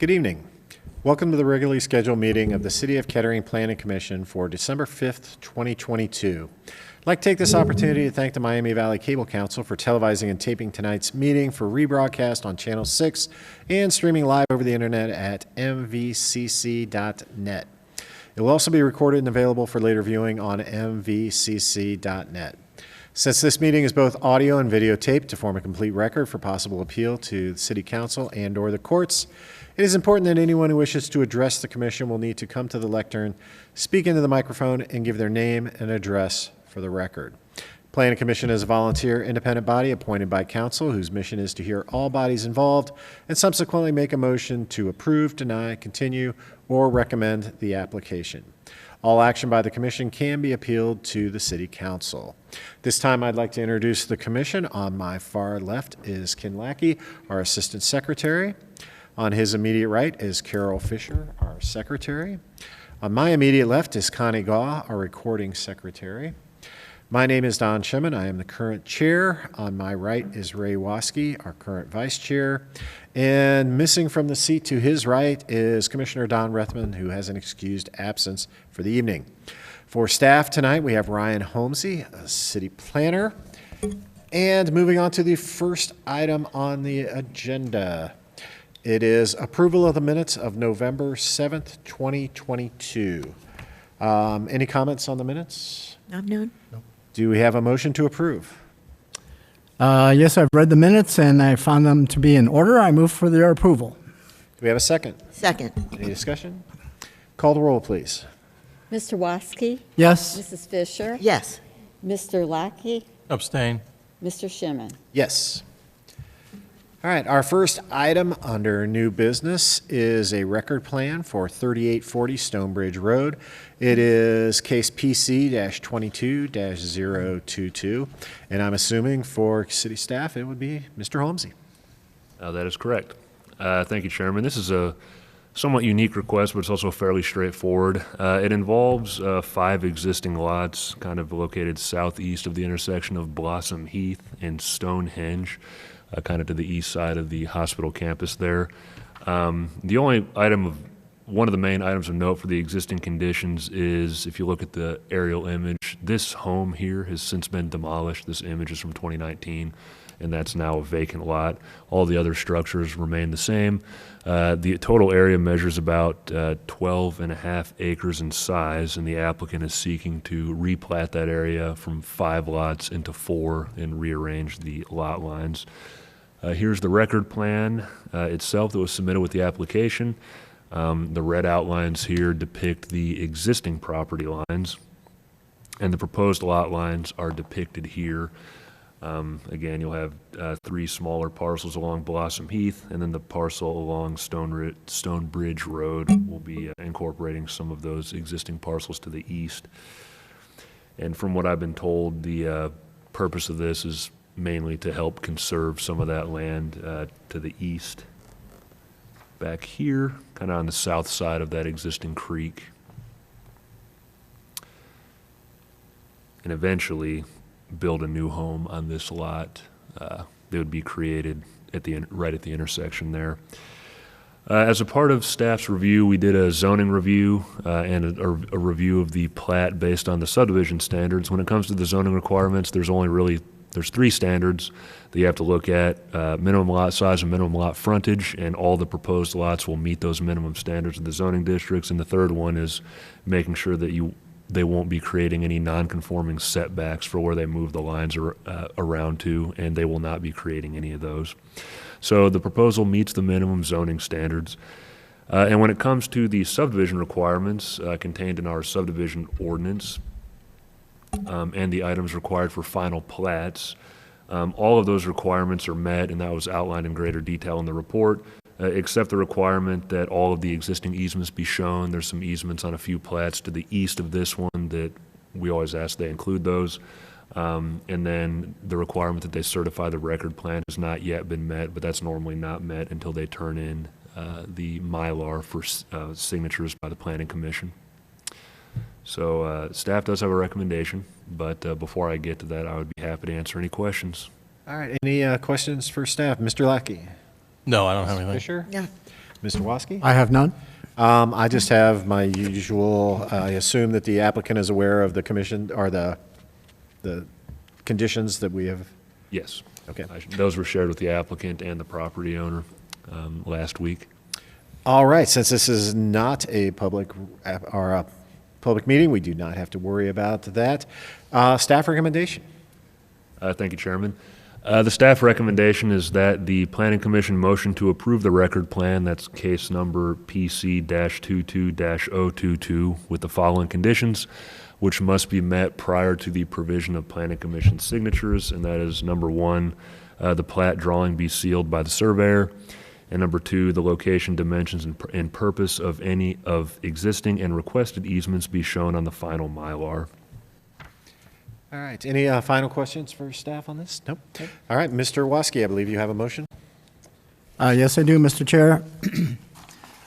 Good evening. Welcome to the regularly scheduled meeting of the City of Kettering Planning Commission for December 5th, 2022. I'd like to take this opportunity to thank the Miami Valley Cable Council for televising and taping tonight's meeting for rebroadcast on Channel 6 and streaming live over the internet at mvcc.net. It will also be recorded and available for later viewing on mvcc.net. Since this meeting is both audio and videotaped to form a complete record for possible appeal to the City Council and/or the courts, it is important that anyone who wishes to address the Commission will need to come to the lectern, speak into the microphone, and give their name and address for the record. Planning Commission is a volunteer independent body appointed by Council whose mission is to hear all bodies involved and subsequently make a motion to approve, deny, continue, or recommend the application. All action by the Commission can be appealed to the City Council. This time I'd like to introduce the Commission. On my far left is Ken Lackey, our Assistant Secretary. On his immediate right is Carol Fisher, our Secretary. On my immediate left is Connie Gaw, our Recording Secretary. My name is Don Shemin. I am the current chair. On my right is Ray Waskey, our current vice chair. And missing from the seat to his right is Commissioner Don Rethman, who has an excused absence for the evening. For staff tonight, we have Ryan Holmesy, a city planner. And moving on to the first item on the agenda. It is approval of the minutes of November 7th, 2022. Any comments on the minutes? None. No. Do we have a motion to approve? Yes, I've read the minutes and I found them to be in order. I move for their approval. Do we have a second? Second. Any discussion? Call the roll, please. Mr. Waskey? Yes. Mrs. Fisher? Yes. Mr. Lackey? Abstain. Mr. Shemin? Yes. All right, our first item under new business is a record plan for 3840 Stonebridge Road. It is case PC-22-022, and I'm assuming for city staff it would be Mr. Holmesy. That is correct. Thank you, Chairman. This is a somewhat unique request, but it's also fairly straightforward. It involves 5 existing lots kind of located southeast of the intersection of Blossom Heath and Stonehenge, kind of to the east side of the hospital campus there. The only one of the main items of note for the existing conditions is, if you look at the aerial image, this home here has since been demolished. This image is from 2019, and that's now a vacant lot. All the other structures remain the same. The total area measures about 12.5 acres in size, and the applicant is seeking to replat that area from 5 lots into 4 and rearrange the lot lines. Here's the record plan itself that was submitted with the application. The red outlines here depict the existing property lines, and the proposed lot lines are depicted here. Again, you'll have 3 smaller parcels along Blossom Heath, and then the parcel along Stonebridge Road will be incorporating some of those existing parcels to the east. And from what I've been told, the purpose of this is mainly to help conserve some of that land to the east. Back here, kind of on the south side of that existing creek. And eventually build a new home on this lot that would be created right at the intersection there. As a part of staff's review, we did a zoning review and a review of the plat based on the subdivision standards. When it comes to the zoning requirements, there's 3 standards that you have to look at: minimum lot size and minimum lot frontage, and all the proposed lots will meet those minimum standards of the zoning districts. And the third one is making sure that they won't be creating any non-conforming setbacks for where they move the lines around to, and they will not be creating any of those. So the proposal meets the minimum zoning standards. And when it comes to the subdivision requirements contained in our subdivision ordinance, and the items required for final plats, all of those requirements are met, and that was outlined in greater detail in the report, except the requirement that all of the existing easements be shown. There's some easements on a few plats to the east of this one that we always ask they include those. And then the requirement that they certify the record plan has not yet been met, but that's normally not met until they turn in the Mylar for signatures by the Planning Commission. So staff does have a recommendation, but before I get to that, I would be happy to answer any questions. All right, any questions for staff? Mr. Lackey? No, I don't have anything. Fisher? Yeah. Mr. Waskey? I have none. I just have my usual, I assume that the applicant is aware of the commission, or the conditions that we have. Yes. Okay. Those were shared with the applicant and the property owner last week. All right, since this is not a public, or a public meeting, we do not have to worry about that. Staff recommendation. Thank you, Chairman. The staff recommendation is that the Planning Commission motion to approve the record plan, that's case number PC-22-022, with the following conditions, which must be met prior to the provision of Planning Commission signatures, and that is number 1, the plat drawing be sealed by the surveyor, and number 2, the location, dimensions, and purpose of any of existing and requested easements be shown on the final Mylar. All right, any final questions for staff on this? Nope. All right, Mr. Waskey, I believe you have a motion. Yes, I do, Mr. Chair.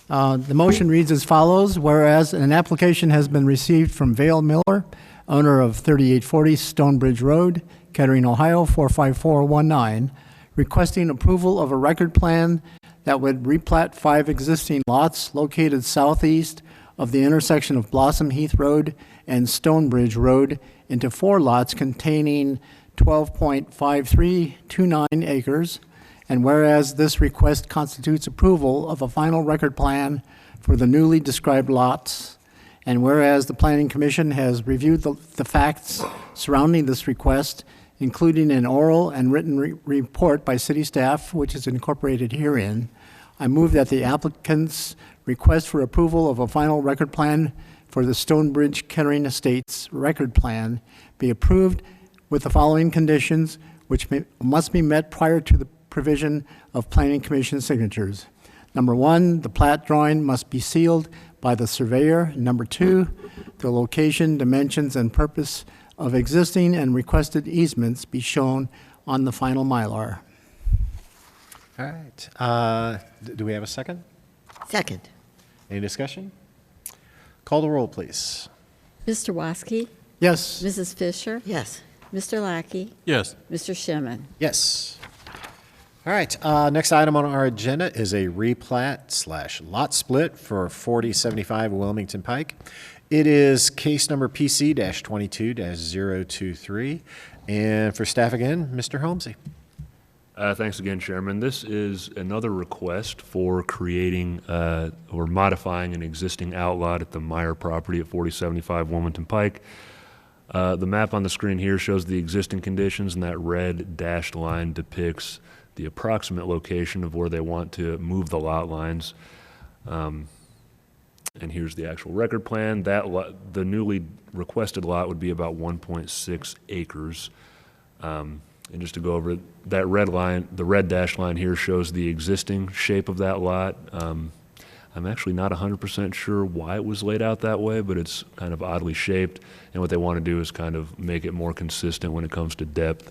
The motion reads as follows. Whereas an application has been received from Vale Miller, owner of 3840 Stonebridge Road, Kettering, Ohio, 45419, requesting approval of a record plan that would replat 5 existing lots located southeast of the intersection of Blossom Heath Road and Stonebridge Road into 4 lots containing 12.5329 acres. And whereas this request constitutes approval of a final record plan for the newly described lots, and whereas the Planning Commission has reviewed the facts surrounding this request, including an oral and written report by city staff, which is incorporated herein, I move that the applicant's request for approval of a final record plan for the Stonebridge Kettering Estates record plan be approved with the following conditions, which must be met prior to the provision of Planning Commission signatures. Number 1, the plat drawing must be sealed by the surveyor. Number 2, the location, dimensions, and purpose of existing and requested easements be shown on the final Mylar. All right, do we have a second? Second. Any discussion? Call the roll, please. Mr. Waskey? Yes. Mrs. Fisher? Yes. Mr. Lackey? Yes. Mr. Shimon? Yes. All right, next item on our agenda is a replat/lot split for 4075 Wilmington Pike. It is case number PC-22-023. And for staff again, Mr. Holmesy. Thanks again, Chairman. This is another request for creating or modifying an existing outlot at the Meyer property at 4075 Wilmington Pike. The map on the screen here shows the existing conditions, and that red dashed line depicts the approximate location of where they want to move the lot lines. And here's the actual record plan. The newly requested lot would be about 1.6 acres. And just to go over that red line, the red dashed line here shows the existing shape of that lot. I'm actually not 100% sure why it was laid out that way, but it's kind of oddly shaped. And what they want to do is kind of make it more consistent when it comes to depth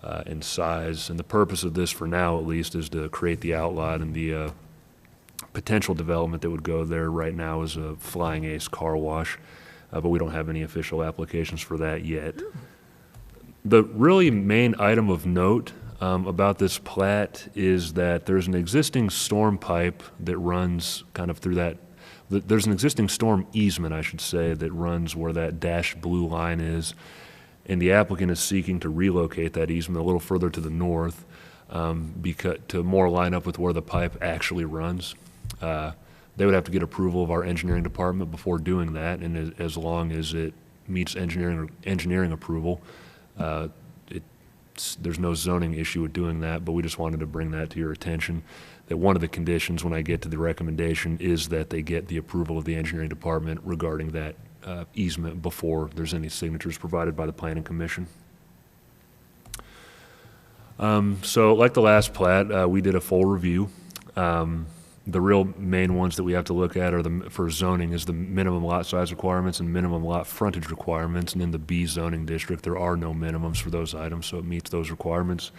and size. And the purpose of this, for now at least, is to create the outlot, and the potential development that would go there right now is a Flying Ace car wash, but we don't have any official applications for that yet. The really main item of note about this plat is that there's an existing storm pipe that runs kind of through that. There's an existing storm easement, I should say, that runs where that dashed blue line is, and the applicant is seeking to relocate that easement a little further to the north to more line up with where the pipe actually runs. They would have to get approval of our engineering department before doing that, and as long as it meets engineering approval, there's no zoning issue with doing that, but we just wanted to bring that to your attention, that one of the conditions when I get to the recommendation is that they get the approval of the engineering department regarding that easement before there's any signatures provided by the Planning Commission. So like the last plat, we did a full review. The real main ones that we have to look at are for zoning is the minimum lot size requirements and minimum lot frontage requirements. And in the B zoning district, there are no minimums for those items, so it meets those requirements.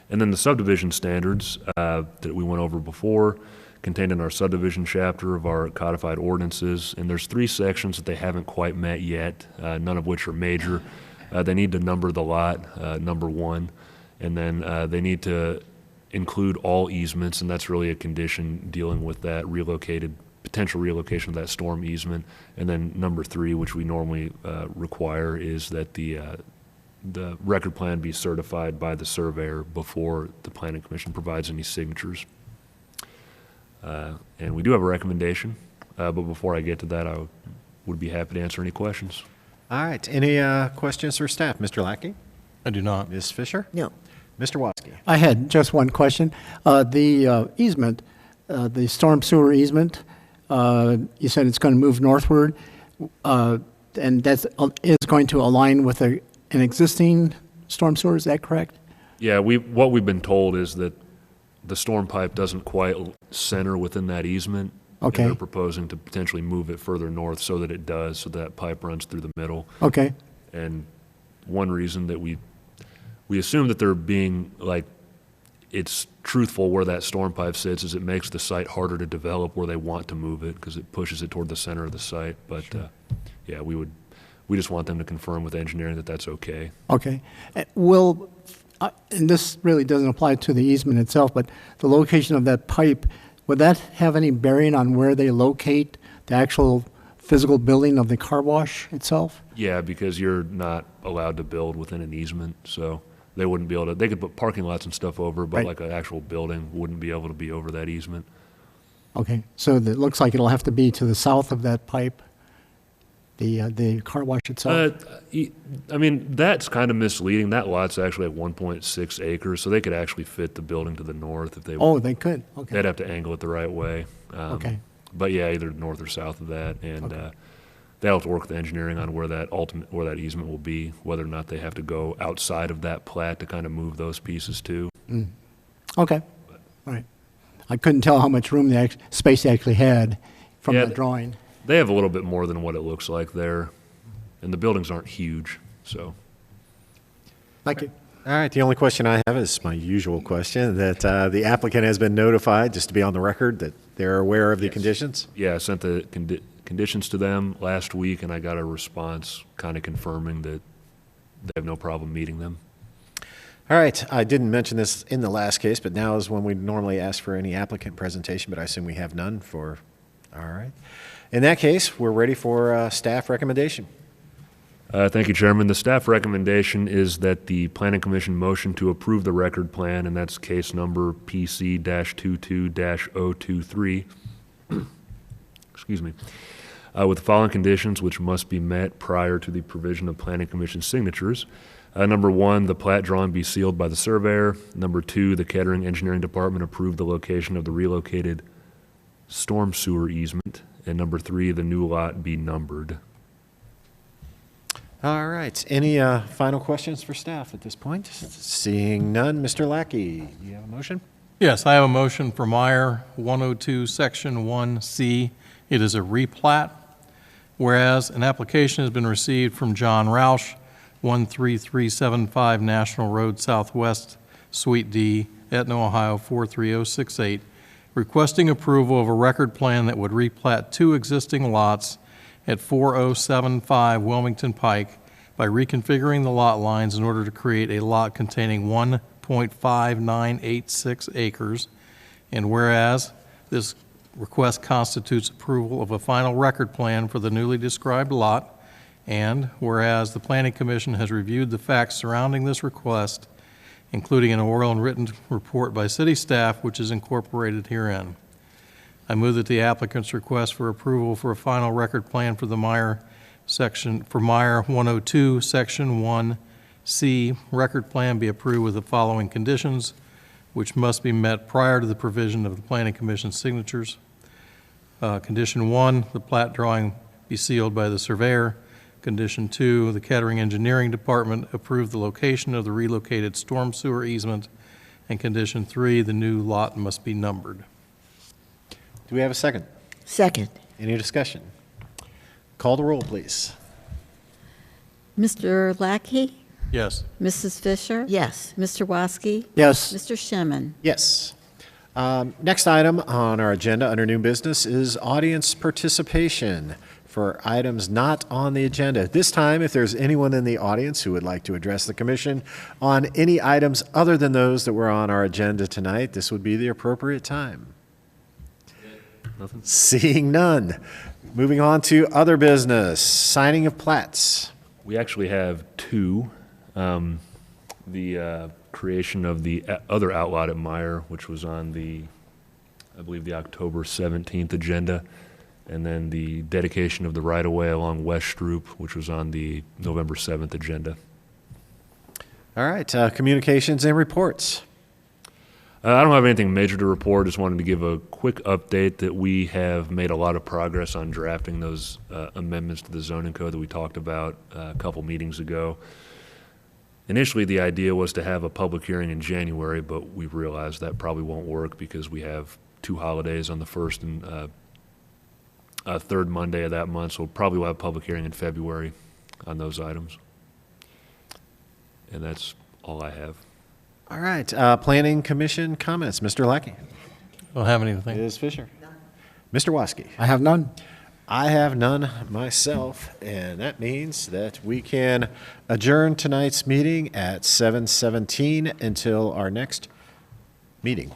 And then the subdivision standards that we went over before, contained in our subdivision chapter of our codified ordinances. And there's 3 sections that they haven't quite met yet, none of which are major. They need to number the lot, number 1, and then they need to include all easements, and that's really a condition dealing with that potential relocation of that storm easement. And then number 3, which we normally require, is that the record plan be certified by the surveyor before the Planning Commission provides any signatures. And we do have a recommendation, but before I get to that, I would be happy to answer any questions. All right. Any questions for staff? Mr. Lackey? I do not. Ms. Fisher? No. Mr. Watsky? I had just one question. The easement, the storm sewer easement, you said it's going to move northward, and that is going to align with an existing storm sewer, is that correct? Yeah, what we've been told is that the storm pipe doesn't quite center within that easement. Okay. And they're proposing to potentially move it further north so that it does, so that pipe runs through the middle. Okay, And one reason that we assume that they're being, like, it's truthful where that storm pipe sits is it makes the site harder to develop where they want to move it because it pushes it toward the center of the site. But, yeah, we just want them to confirm with engineering that that's okay. okay. And this really doesn't apply to the easement itself, but the location of that pipe, would that have any bearing on where they locate the actual physical building of the car wash itself? Yeah, because you're not allowed to build within an easement, so they wouldn't be able to, they could put parking lots and stuff over, but Right. like an actual building wouldn't be able to be over that easement. Okay, so it looks like it'll have to be to the south of that pipe, the car wash itself? I mean, that's kind of misleading. That lot's actually at 1.6 acres, so they could actually fit the building to the north if they, Oh, they could, okay. they'd have to angle it the right way. Okay. But yeah, either north or south of that, and they'll have to work with engineering on where that easement will be, whether or not they have to go outside of that plat to kind of move those pieces too. Okay, all right. I couldn't tell how much room, space they actually had from Yeah, the drawing. They have a little bit more than what it looks like there, and the buildings aren't huge, so. Thank you. All right. The only question I have is my usual question, that the applicant has been notified, just to be on the record, that they're aware of the conditions? Yeah, I sent the conditions to them last week, and I got a response kind of confirming that they have no problem meeting them. All right. I didn't mention this in the last case, but now is when we normally ask for any applicant presentation, but I assume we have none for, all right. In that case, we're ready for staff recommendation. Thank you, Chairman. The staff recommendation is that the Planning Commission motion to approve the record plan, and that's case number PC-22-023, excuse me, with the following conditions which must be met prior to the provision of Planning Commission signatures. Number 1, the plat drawing be sealed by the surveyor. Number 2, the Kettering Engineering Department approve the location of the relocated storm sewer easement. And number 3, the new lot be numbered. All right. Any final questions for staff at this point? Seeing none, Mr. Lackey, you have a motion? Yes, I have a motion for Meyer 102, Section 1C. It is a replat. Whereas an application has been received from John Roush, 13375 National Road Southwest, Suite D, Etna, Ohio 43068, requesting approval of a record plan that would replat 2 existing lots at 4075 Wilmington Pike by reconfiguring the lot lines in order to create a lot containing 1.5986 acres. And whereas this request constitutes approval of a final record plan for the newly described lot, and whereas the Planning Commission has reviewed the facts surrounding this request, including an oral and written report by city staff, which is incorporated herein. I move that the applicant's request for approval for a final record plan for the Meyer 102, Section 1C record plan be approved with the following conditions, which must be met prior to the provision of the Planning Commission signatures. Condition 1, the plat drawing be sealed by the surveyor. Condition 2, the Kettering Engineering Department approve the location of the relocated storm sewer easement. And condition 3, the new lot must be numbered. Do we have a second? Second. Any discussion? Call the roll, please. Mr. Lackey? Yes. Mrs. Fisher? Yes. Mr. Waski? Yes, Mr. Shemin? Yes. Next item on our agenda under new business is audience participation. for items not on the agenda. At this time, if there's anyone in the audience who would like to address the commission on any items other than those that were on our agenda tonight, this would be the appropriate time. Nothing? Seeing none. Moving on to other business, signing of plats. We actually have two. The creation of the other outlot at Meyer, which was on I believe, the October 17th agenda, and then the dedication of the right-of-way along West Stroop, which was on the November 7th agenda. All right, communications and reports. I don't have anything major to report. Just wanted to give a quick update that we have made a lot of progress on drafting those amendments to the zoning code that we talked about a couple meetings ago. Initially, the idea was to have a public hearing in January, but we realized that probably won't work because we have two holidays on the first and third Monday of that month, so probably we'll have a public hearing in February on those items. And that's all I have. All right, Planning Commission comments. Mr. Lackey. Don't have anything. Ms. Fisher. Mr. Waskey. I have none. I have none myself, and that means that we can adjourn tonight's meeting at 7:17 until our next meeting.